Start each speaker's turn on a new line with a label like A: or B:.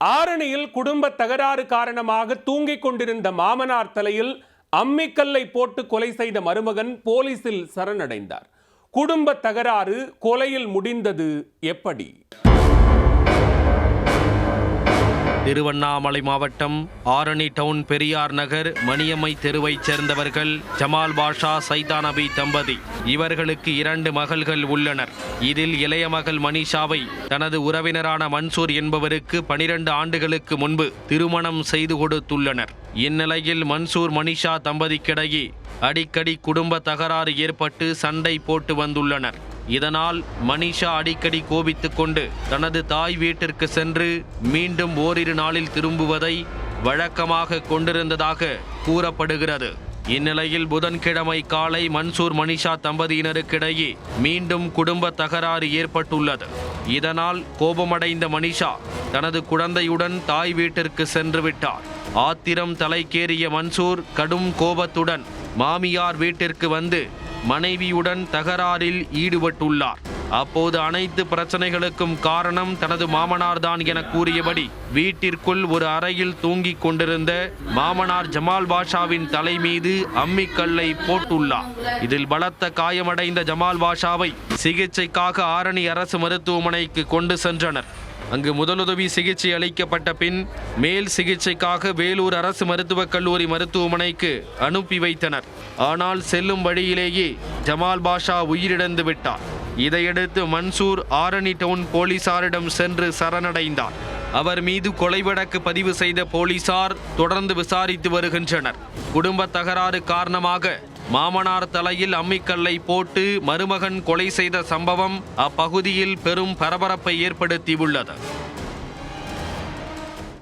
A: ஆரணியில் குடும்ப தகராறு காரணமாக தூங்கிக் கொண்டிருந்த மாமனார் தலையில் அம்மிக்கல்லை போட்டு கொலை செய்த மருமகன் போலீசில் சரணடைந்தார். குடும்ப தகராறு கொலையில் முடிந்தது எப்படி?
B: திருவண்ணாமலை மாவட்டம் ஆரணி டவுன் பெரியார் நகர் மணியம்மை தெருவைச் சேர்ந்தவர்கள் ஜமால் பாஷா சைதான் நபி தம்பதி. இவர்களுக்கு 2 மகள்கள் உள்ளனர். இதில் இளைய மகள் மனிஷாவை தனது உறவினரான மன்சூர் என்பவருக்கு 12 ஆண்டுகளுக்கு முன்பு திருமணம் செய்து கொடுத்துள்ளனர். இந்நிலையில் மன்சூர் மனிஷா தம்பதிக்கிடையே அடிக்கடி குடும்ப தகராறு ஏற்பட்டு சண்டை போட்டு வந்துள்ளனர். இதனால் மனிஷா அடிக்கடி கோபித்துக் கொண்டு தனது தாய் வீட்டிற்கு சென்று மீண்டும் ஓரிரு நாளில் திரும்புவதை வழக்கமாக கொண்டிருந்ததாக கூறப்படுகிறது. இந்நிலையில் புதன்கிழமை காலை மன்சூர் மனிஷா தம்பதியினருக்கிடையே மீண்டும் குடும்ப தகராறு ஏற்பட்டுள்ளது. இதனால் கோபமடைந்த மனிஷா தனது குழந்தையுடன் தாய் வீட்டிற்கு சென்று விட்டார். ஆத்திரம் தலைக்கேறிய மன்சூர் கடும் கோபத்துடன் மாமியார் வீட்டிற்கு வந்து மனைவியுடன் தகராறில் ஈடுபட்டுள்ளார். அப்போது அனைத்து பிரச்சனைகளுக்கும் காரணம் தனது மாமனார் தான் என கூறியபடி வீட்டிற்குள் ஒரு அறையில் தூங்கிக் கொண்டிருந்த மாமனார் ஜமால் பாஷாவின் தலை மீது அம்மிக்கல்லை போட்டுள்ளார். இதில் பலத்த காயமடைந்த ஜமால் பாஷாவை சிகிச்சைக்காக ஆரணி அரசு மருத்துவமனைக்கு கொண்டு சென்றனர். அங்கு முதலுதவி சிகிச்சை அளிக்கப்பட்ட பின் மேல் சிகிச்சைக்காக வேலூர் அரசு மருத்துவக் கல்லூரி மருத்துவமனைக்கு அனுப்பி வைத்தனர். ஆனால் செல்லும் வழியிலேயே ஜமால் பாஷா உயிரிழந்து விட்டார். இதையடுத்து மன்சூர் ஆரணி டவுன் போலீசாரிடம் சென்று சரணடைந்தார். அவர் மீது கொலை வழக்கு பதிவு செய்த போலீசார் தொடர்ந்து விசாரித்து வருகின்றனர். குடும்ப தகராறு காரணமாக மாமனார் தலையில் அம்மிக்கல்லை போட்டு மருமகன் கொலை செய்த சம்பவம் அப்பகுதியில் பெரும் பரபரப்பை ஏற்படுத்தியுள்ளது.